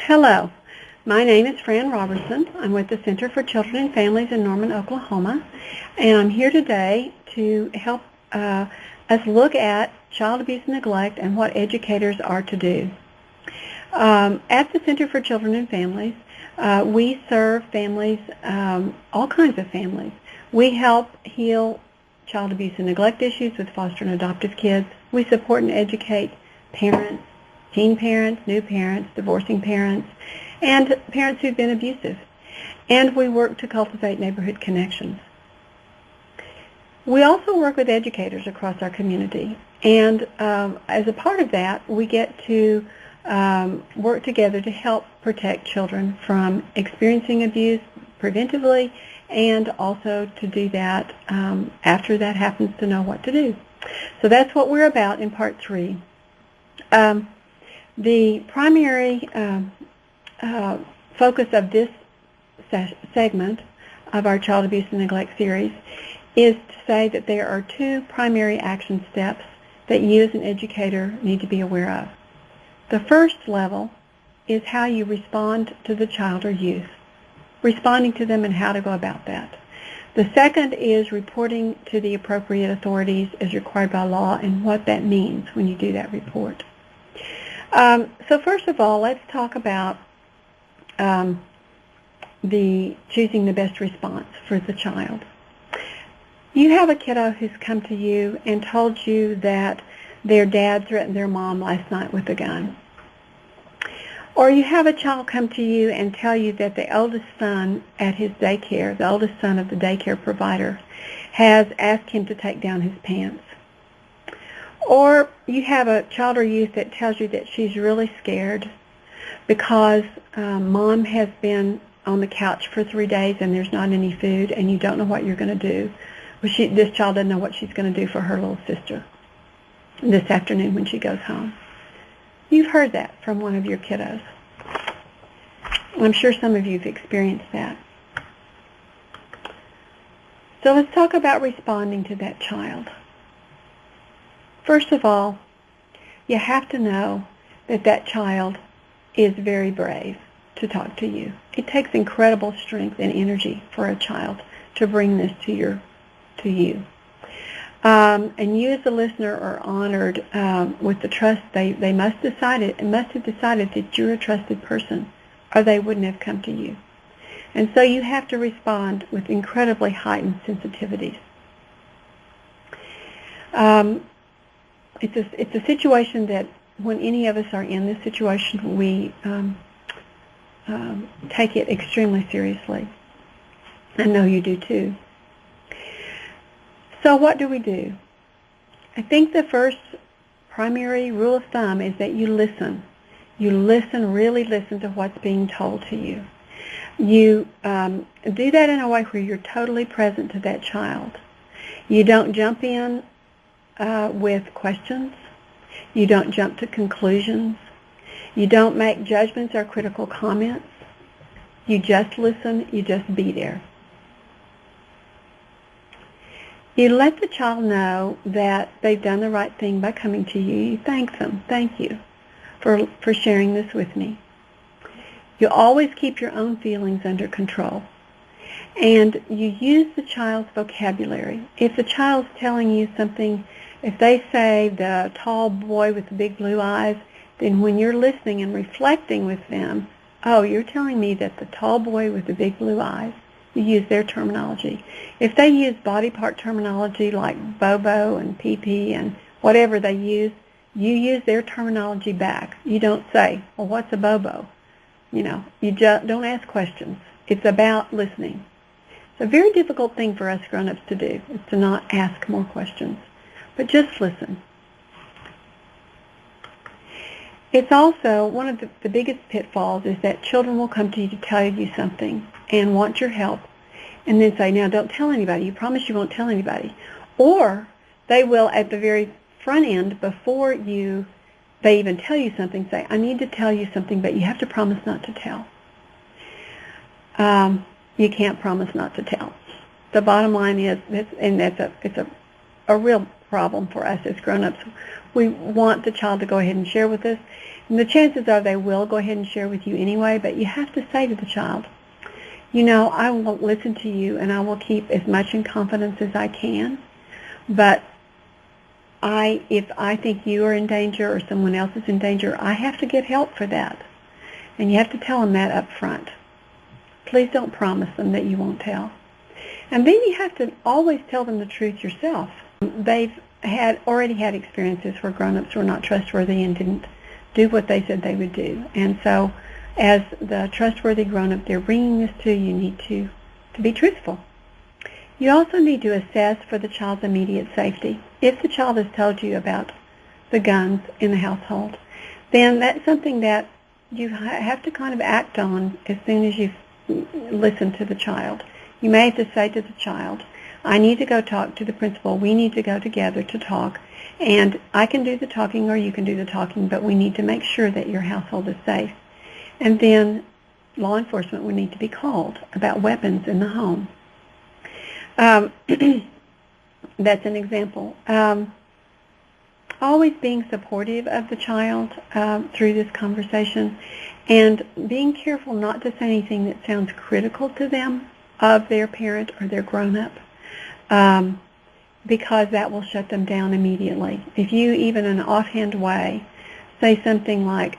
Hello, my name is Fran Robertson. I'm with the Center for Children and Families in Norman, Oklahoma, and I'm here today to help us look at child abuse and neglect and what educators are to do. At the Center for Children and Families, we serve families, all kinds of families. We help heal child abuse and neglect issues with foster and adoptive kids. We support and educate parents, teen parents, new parents, divorcing parents, and parents who've been abusive. And we work to cultivate neighborhood connections. We also work with educators across our community. And as a part of that, we get to work together to help protect children from experiencing abuse preventively, and also to do that after that happens, to know what to do. So that's what we're about in Part 3. The primary focus of this segment of our Child Abuse and Neglect series is to say that there are two primary action steps that you as an educator need to be aware of. The first level is how you respond to the child or youth, responding to them and how to go about that. The second is reporting to the appropriate authorities as required by law and what that means when you do that report. So first of all, let's talk about choosing the best response for the child. You have a kiddo who's come to you and told you that their dad threatened their mom last night with a gun. Or you have a child come to you and tell you that the oldest son at his daycare, the oldest son of the daycare provider, has asked him to take down his pants. Or you have a child or youth that tells you that she's really scared because mom has been on the couch for 3 days and there's not any food and you don't know what you're going to do. Well, this child doesn't know what she's going to do for her little sister this afternoon when she goes home. You've heard that from one of your kiddos. I'm sure some of you have experienced that. So let's talk about responding to that child. First of all, you have to know that that child is very brave to talk to you. It takes incredible strength and energy for a child to bring this to you. And you as a listener are honored with the trust. They must have decided that you're a trusted person, or they wouldn't have come to you. And so you have to respond with incredibly heightened sensitivities. It's a situation that when any of us are in this situation, we take it extremely seriously. I know you do too. So what do we do? I think the first primary rule of thumb is that you listen. You listen, really listen to what's being told to you. You do that in a way where you're totally present to that child. You don't jump in with questions. You don't jump to conclusions. You don't make judgments or critical comments. You just listen. You just be there. You let the child know that they've done the right thing by coming to you. You thank them. Thank you for sharing this with me. You always keep your own feelings under control. And you use the child's vocabulary. If the child's telling you something, if they say the tall boy with the big blue eyes, then when you're listening and reflecting with them, oh, you're telling me that the tall boy with the big blue eyes, you use their terminology. If they use body part terminology like bobo and pee-pee and whatever they use, you use their terminology back. You don't say, well, what's a bobo? You just don't ask questions. It's about listening. It's a very difficult thing for us grown-ups to do, is to not ask more questions, but just listen. It's also one of the biggest pitfalls is that children will come to you to tell you something and want your help and then say, now don't tell anybody. You promise you won't tell anybody. Or they will at the very front end, before they even tell you something, say, I need to tell you something, but you have to promise not to tell. You can't promise not to tell. The bottom line is, and it's a real problem for us as grown-ups. We want the child to go ahead and share with us, and the chances are they will go ahead and share with you anyway, but you have to say to the child, you know, I will listen to you and I will keep as much in confidence as I can, but if I think you are in danger or someone else is in danger, I have to get help for that. And you have to tell them that up front. Please don't promise them that you won't tell. And then you have to always tell them the truth yourself. They've already had experiences where grown-ups were not trustworthy and didn't do what they said they would do. And so as the trustworthy grown-up they're bringing this to, you need to be truthful. You also need to assess for the child's immediate safety. If the child has told you about the guns in the household, then that's something that you have to kind of act on as soon as you've listened to the child. You may have to say to the child, I need to go talk to the principal. We need to go together to talk. And I can do the talking or you can do the talking, but we need to make sure that your household is safe. And then law enforcement would need to be called about weapons in the home. That's an example. Always being supportive of the child through this conversation and being careful not to say anything that sounds critical to them of their parent or their grown-up, because that will shut them down immediately. If you, even in an offhand way, say something like,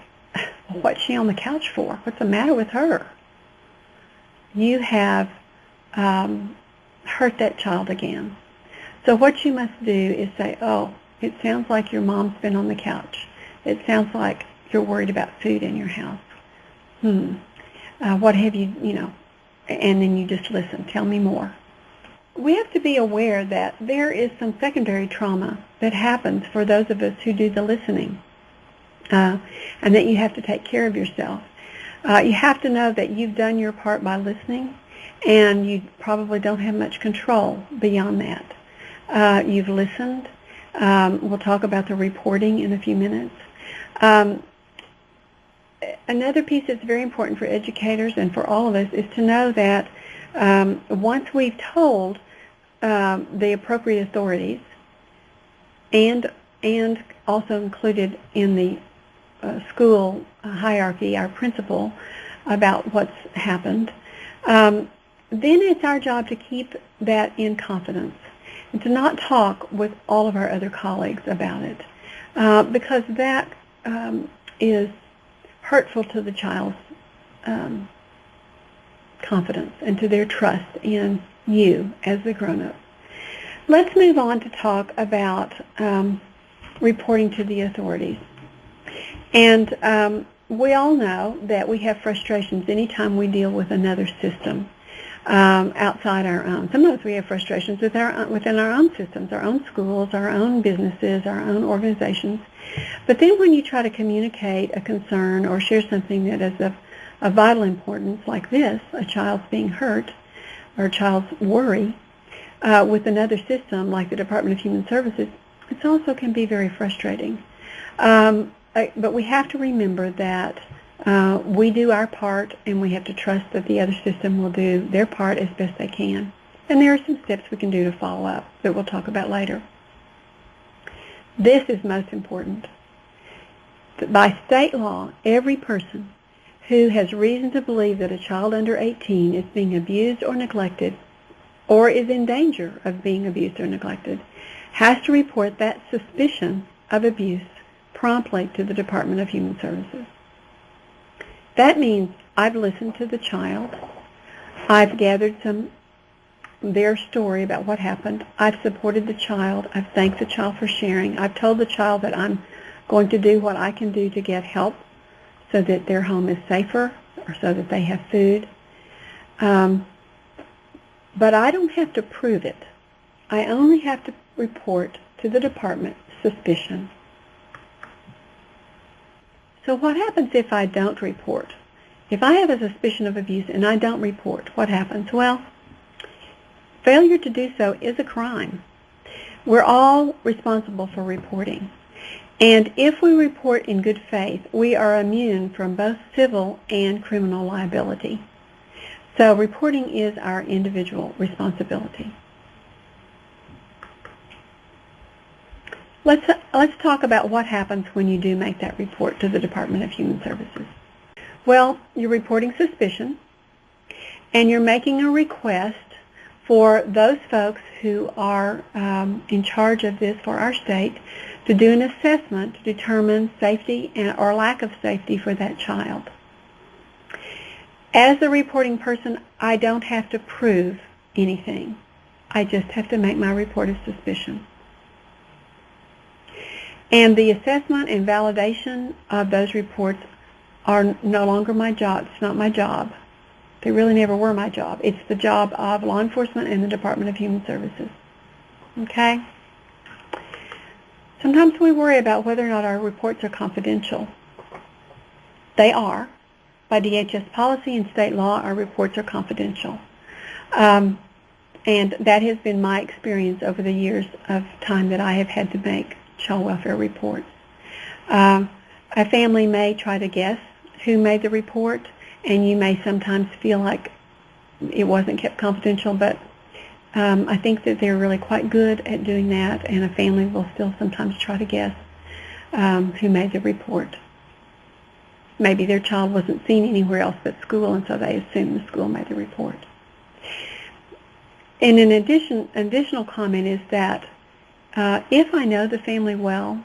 what's she on the couch for? What's the matter with her? You have hurt that child again. So what you must do is say, oh, it sounds like your mom's been on the couch. It sounds like you're worried about food in your house. What have you, and then you just listen. Tell me more. We have to be aware that there is some secondary trauma that happens for those of us who do the listening, and that you have to take care of yourself. You have to know that you've done your part by listening, and you probably don't have much control beyond that. You've listened. We'll talk about the reporting in a few minutes. Another piece that's very important for educators and for all of us is to know that once we've told the appropriate authorities and also included in the school hierarchy, our principal, about what's happened, then it's our job to keep that in confidence and to not talk with all of our other colleagues about it, because that is hurtful to the child's confidence and to their trust in you as the grown-up. Let's move on to talk about reporting to the authorities. And we all know that we have frustrations anytime we deal with another system outside our own. Sometimes we have frustrations within our own systems, our own schools, our own businesses, our own organizations. But then when you try to communicate a concern or share something that is of vital importance like this, a child's being hurt or a child's worry, with another system like the Department of Human Services, it also can be very frustrating. But we have to remember that we do our part, and we have to trust that the other system will do their part as best they can. And there are some steps we can do to follow up that we'll talk about later. This is most important. By state law, every person who has reason to believe that a child under 18 is being abused or neglected or is in danger of being abused or neglected has to report that suspicion of abuse promptly to the Department of Human Services. That means I've listened to the child, I've gathered their story about what happened, I've supported the child, I've thanked the child for sharing, I've told the child that I'm going to do what I can do to get help so that their home is safer or so that they have food. But I don't have to prove it. I only have to report to the department suspicion. So what happens if I don't report? If I have a suspicion of abuse and I don't report, what happens? Well, failure to do so is a crime. We're all responsible for reporting. And if we report in good faith, we are immune from both civil and criminal liability. So reporting is our individual responsibility. Let's talk about what happens when you do make that report to the Department of Human Services. Well, you're reporting suspicion, and you're making a request for those folks who are in charge of this for our state to do an assessment to determine safety or lack of safety for that child. As a reporting person, I don't have to prove anything. I just have to make my report of suspicion. And the assessment and validation of those reports are no longer my job. It's not my job. They really never were my job. It's the job of law enforcement and the Department of Human Services. Okay? Sometimes we worry about whether or not our reports are confidential. They are. By DHS policy and state law, our reports are confidential. And that has been my experience over the years of time that I have had to make child welfare reports. A family may try to guess who made the report, and you may sometimes feel like it wasn't kept confidential, but I think that they're really quite good at doing that, and a family will still sometimes try to guess who made the report. Maybe their child wasn't seen anywhere else but school, and so they assume the school made the report. And an additional comment is that if I know the family well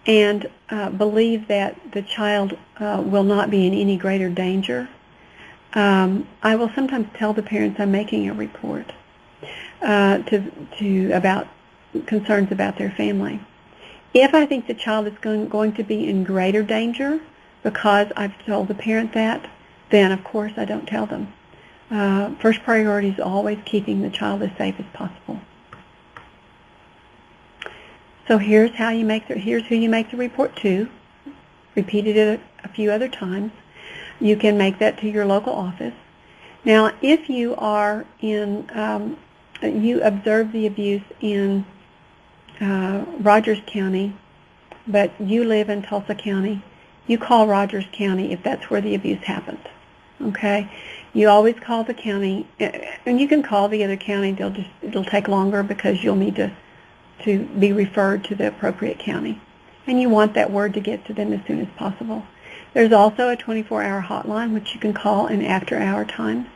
and believe that the child will not be in any greater danger, I will sometimes tell the parents I'm making a report about concerns about their family. If I think the child is going to be in greater danger because I've told the parent that, then of course I don't tell them. First priority is always keeping the child as safe as possible. So here's who you make the report to. Repeated it a few other times. You can make that to your local office. Now, if you are you observe the abuse in Rogers County, but you live in Tulsa County, you call Rogers County if that's where the abuse happened. Okay? You always call the county, and you can call the other county. It'll take longer because you'll need to be referred to the appropriate county. And you want that word to get to them as soon as possible. There's also a 24-hour hotline which you can call in after-hour times.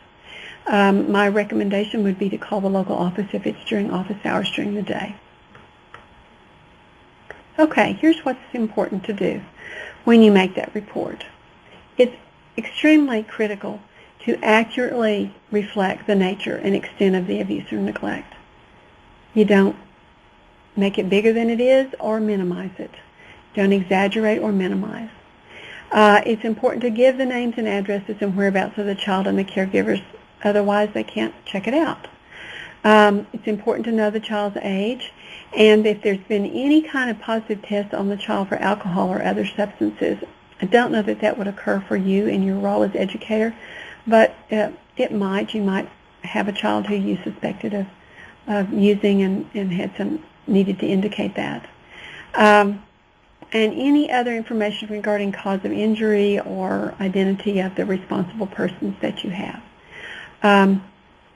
My recommendation would be to call the local office if it's during office hours during the day. Okay, here's what's important to do when you make that report. It's extremely critical to accurately reflect the nature and extent of the abuse or neglect. You don't make it bigger than it is or minimize it. Don't exaggerate or minimize. It's important to give the names and addresses and whereabouts of the child and the caregivers, otherwise they can't check it out. It's important to know the child's age, and if there's been any kind of positive test on the child for alcohol or other substances. I don't know that would occur for you in your role as educator, but it might. You might have a child who you suspected of using and had some needed to indicate that. And any other information regarding cause of injury or identity of the responsible persons that you have.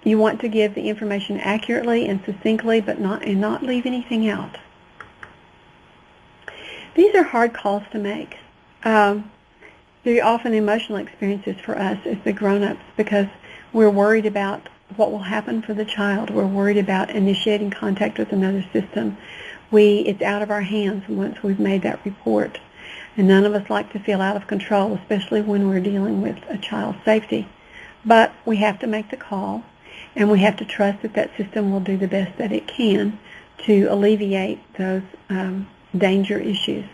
You want to give the information accurately and succinctly, but not leave anything out. These are hard calls to make. They're often emotional experiences for us as the grown-ups because we're worried about what will happen for the child. We're worried about initiating contact with another system. It's out of our hands once we've made that report. And none of us like to feel out of control, especially when we're dealing with a child's safety. But we have to make the call, and we have to trust that system will do the best that it can to alleviate those danger issues.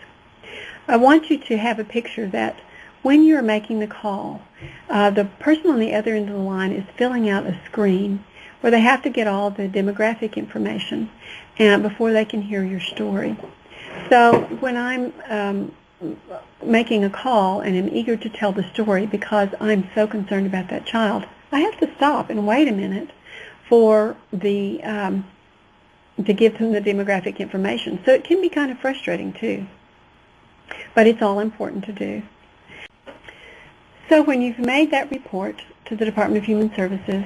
I want you to have a picture that when you're making the call, the person on the other end of the line is filling out a screen where they have to get all the demographic information before they can hear your story. So when I'm making a call and am eager to tell the story because I'm so concerned about that child, I have to stop and wait a minute for to give them the demographic information. So it can be kind of frustrating too, but it's all important to do. So when you've made that report to the Department of Human Services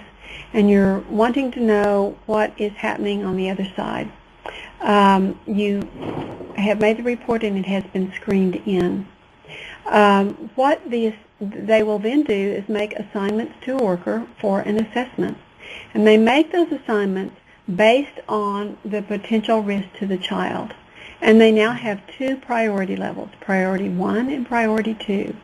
and you're wanting to know what is happening on the other side, you have made the report and it has been screened in. What they will then do is make assignments to a worker for an assessment. And they make those assignments based on the potential risk to the child. And they now have two priority levels, priority 1 and priority 2.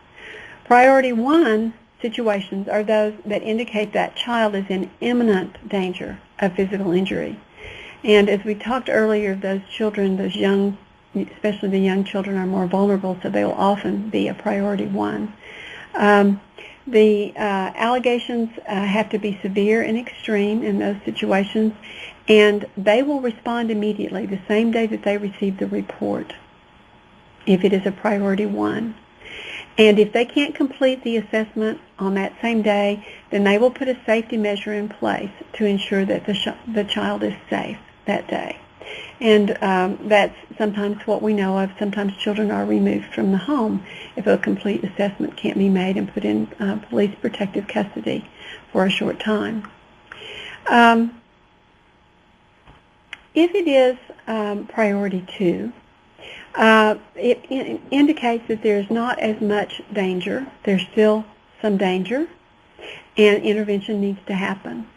Priority 1 situations are those that indicate that child is in imminent danger of physical injury. And as we talked earlier, those children, those young, especially the young children, are more vulnerable, so they will often be a priority 1. The allegations have to be severe and extreme in those situations, and they will respond immediately the same day that they receive the report if it is a priority 1. And if they can't complete the assessment on that same day, then they will put a safety measure in place to ensure that the child is safe that day. And that's sometimes what we know of. Sometimes children are removed from the home if a complete assessment can't be made and put in police protective custody for a short time. If it is priority 2, it indicates that there's not as much danger. There's still some danger, and intervention needs to happen.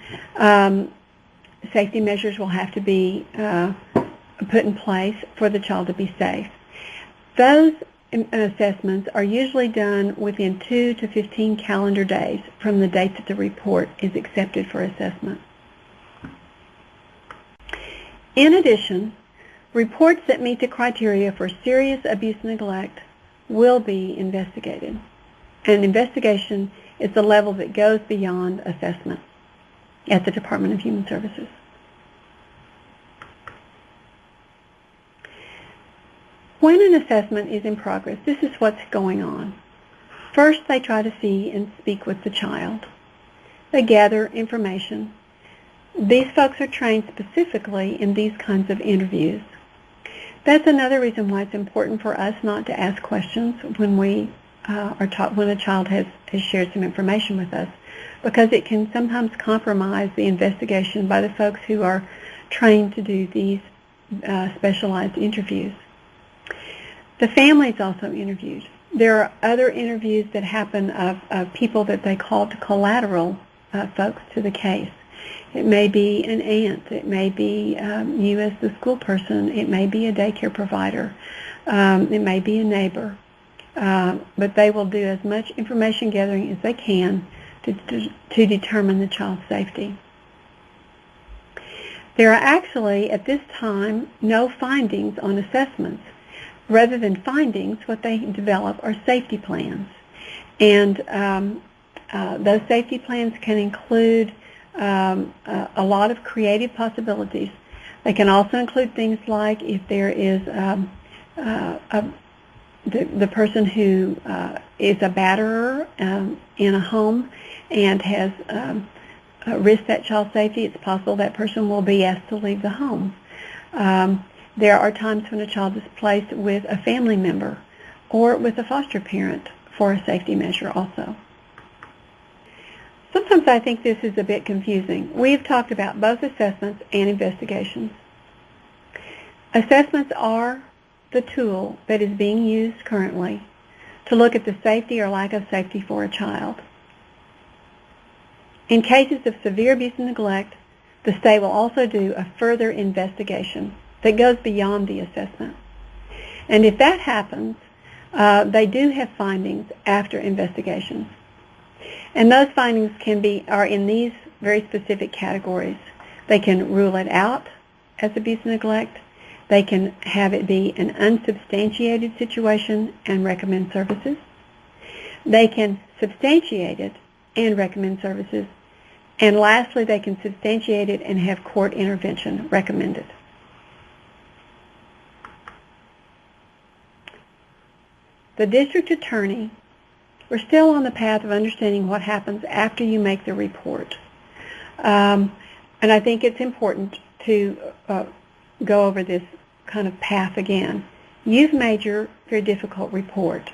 Safety measures will have to be put in place for the child to be safe. Those assessments are usually done within 2 to 15 calendar days from the date that the report is accepted for assessment. In addition, reports that meet the criteria for serious abuse and neglect will be investigated. And investigation is the level that goes beyond assessment at the Department of Human Services. When an assessment is in progress, this is what's going on. First, they try to see and speak with the child. They gather information. These folks are trained specifically in these kinds of interviews. That's another reason why it's important for us not to ask questions when we when a child has shared some information with us, because it can sometimes compromise the investigation by the folks who are trained to do these specialized interviews. The family is also interviewed. There are other interviews that happen of people that they call to collateral folks to the case. It may be an aunt. It may be you as the school person. It may be a daycare provider. It may be a neighbor. But they will do as much information gathering as they can to determine the child's safety. There are actually, at this time, no findings on assessments. Rather than findings, what they develop are safety plans. And those safety plans can include a lot of creative possibilities. They can also include things like if there is the person who is a batterer in a home and has risked that child's safety, it's possible that person will be asked to leave the home. There are times when a child is placed with a family member or with a foster parent for a safety measure also. Sometimes I think this is a bit confusing. We've talked about both assessments and investigations. Assessments are the tool that is being used currently to look at the safety or lack of safety for a child. In cases of severe abuse and neglect, the state will also do a further investigation that goes beyond the assessment. And if that happens, they do have findings after investigations. And those findings are in these very specific categories. They can rule it out as abuse and neglect. They can have it be an unsubstantiated situation and recommend services. They can substantiate it and recommend services. And lastly, they can substantiate it and have court intervention recommended. The district attorney, we're still on the path of understanding what happens after you make the report. And I think it's important to go over this kind of path again. You've made your very difficult report.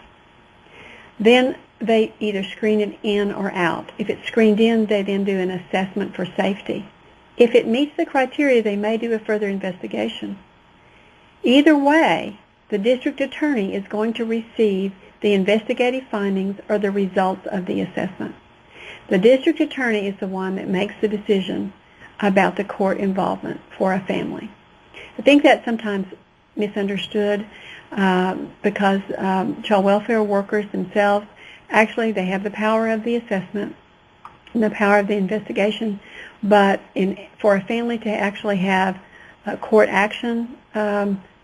Then they either screen it in or out. If it's screened in, they then do an assessment for safety. If it meets the criteria, they may do a further investigation. Either way, the district attorney is going to receive the investigative findings or the results of the assessment. The district attorney is the one that makes the decision about the court involvement for a family. I think that's sometimes misunderstood because child welfare workers themselves, actually they have the power of the assessment and the power of the investigation, but for a family to actually have court action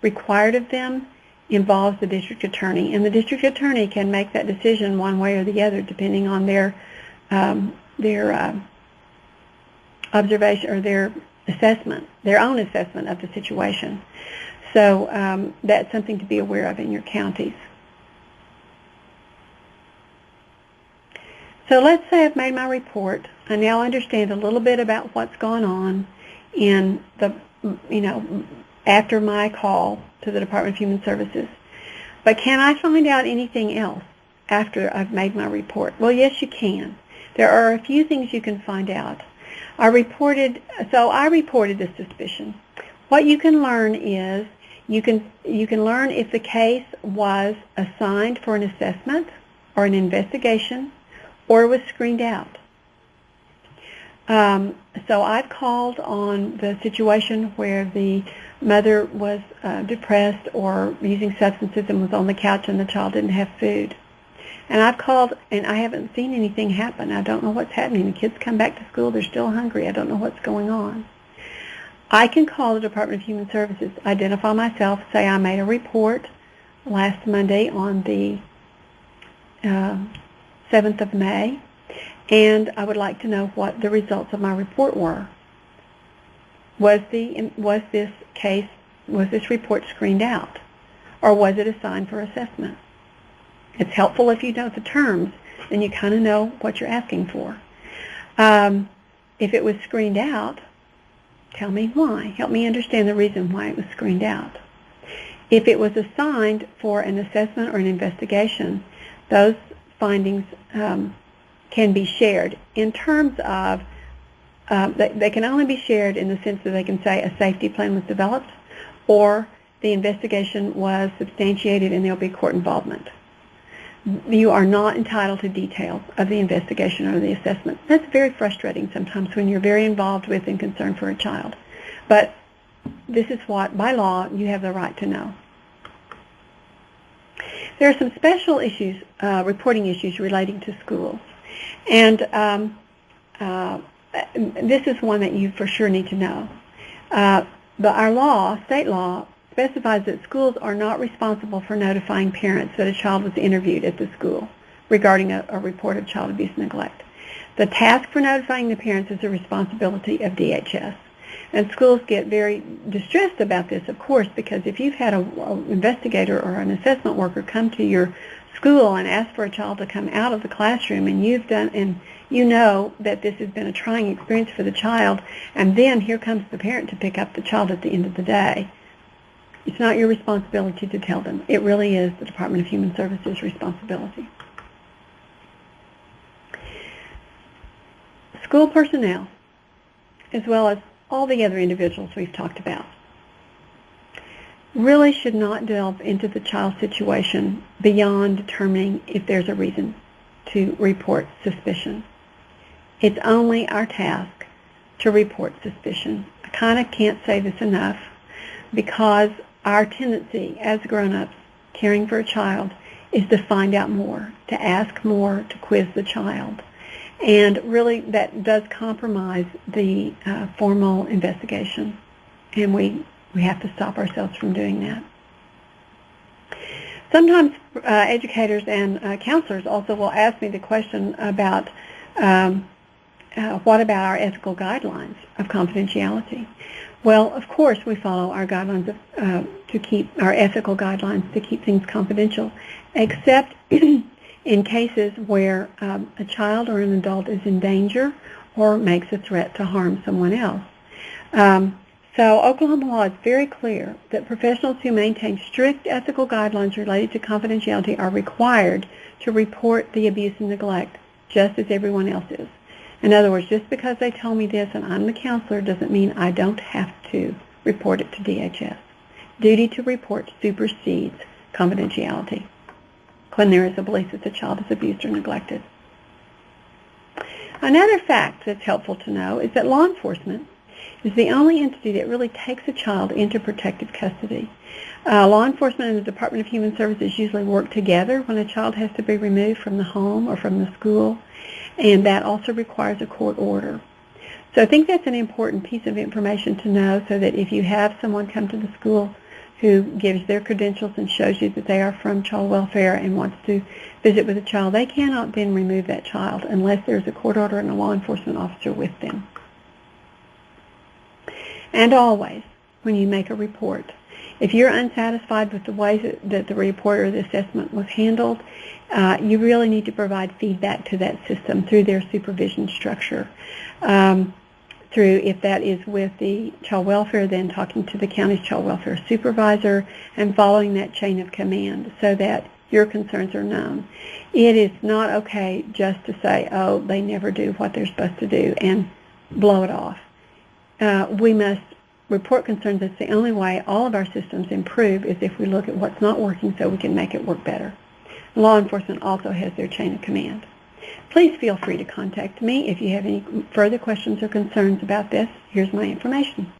required of them involves the district attorney, and the district attorney can make that decision one way or the other depending on their observation or their assessment, their own assessment of the situation. So that's something to be aware of in your counties. So let's say I've made my report. I now understand a little bit about what's gone on in the, after my call to the Department of Human Services. But can I find out anything else after I've made my report? Well, yes, you can. There are a few things you can find out. I reported the suspicion. What you can learn is you can learn if the case was assigned for an assessment or an investigation or was screened out. So I've called on the situation where the mother was depressed or using substances and was on the couch and the child didn't have food. And I've called and I haven't seen anything happen. I don't know what's happening. The kids come back to school, they're still hungry. I don't know what's going on. I can call the Department of Human Services, identify myself, say I made a report last Monday on the 7th of May, and I would like to know what the results of my report were. Was this report screened out, or was it assigned for assessment? It's helpful if you know the terms, then you kind of know what you're asking for. If it was screened out, tell me why. Help me understand the reason why it was screened out. If it was assigned for an assessment or an investigation, those findings can be shared in terms of they can only be shared in the sense that they can say a safety plan was developed or the investigation was substantiated and there will be court involvement. You are not entitled to details of the investigation or the assessment. That's very frustrating sometimes when you're very involved with and concerned for a child. But this is what, by law, you have the right to know. There are some special issues, reporting issues relating to schools. And this is one that you for sure need to know. But our law, state law, specifies that schools are not responsible for notifying parents that a child was interviewed at the school regarding a report of child abuse and neglect. The task for notifying the parents is the responsibility of DHS. And schools get very distressed about this, of course, because if you've had an investigator or an assessment worker come to your school and ask for a child to come out of the classroom and you know that this has been a trying experience for the child, and then here comes the parent to pick up the child at the end of the day, it's not your responsibility to tell them. It really is the Department of Human Services' responsibility. School personnel, as well as all the other individuals we've talked about, really should not delve into the child's situation beyond determining if there's a reason to report suspicion. It's only our task to report suspicion. I kind of can't say this enough because our tendency as grown-ups caring for a child is to find out more, to ask more, to quiz the child. And really that does compromise the formal investigation. And we have to stop ourselves from doing that. Sometimes educators and counselors also will ask me the question about what about our ethical guidelines of confidentiality? Well, of course we follow our guidelines to keep our ethical guidelines to keep things confidential, except in cases where a child or an adult is in danger or makes a threat to harm someone else. So Oklahoma law is very clear that professionals who maintain strict ethical guidelines related to confidentiality are required to report the abuse and neglect just as everyone else is. In other words, just because they tell me this and I'm the counselor doesn't mean I don't have to report it to DHS. Duty to report supersedes confidentiality when there is a belief that the child is abused or neglected. Another fact that's helpful to know is that law enforcement is the only entity that really takes a child into protective custody. Law enforcement and the Department of Human Services usually work together when a child has to be removed from the home or from the school, and that also requires a court order. So I think that's an important piece of information to know, so that if you have someone come to the school who gives their credentials and shows you that they are from child welfare and wants to visit with a child, they cannot then remove that child unless there's a court order and a law enforcement officer with them. And always, when you make a report, if you're unsatisfied with the way that the report or the assessment was handled, you really need to provide feedback to that system through their supervision structure. Through, if that is with the child welfare, then talking to the county's child welfare supervisor and following that chain of command so that your concerns are known. It is not okay just to say, oh, they never do what they're supposed to do and blow it off. We must report concerns. It's the only way all of our systems improve is if we look at what's not working so we can make it work better. Law enforcement also has their chain of command. Please feel free to contact me if you have any further questions or concerns about this. Here's my information.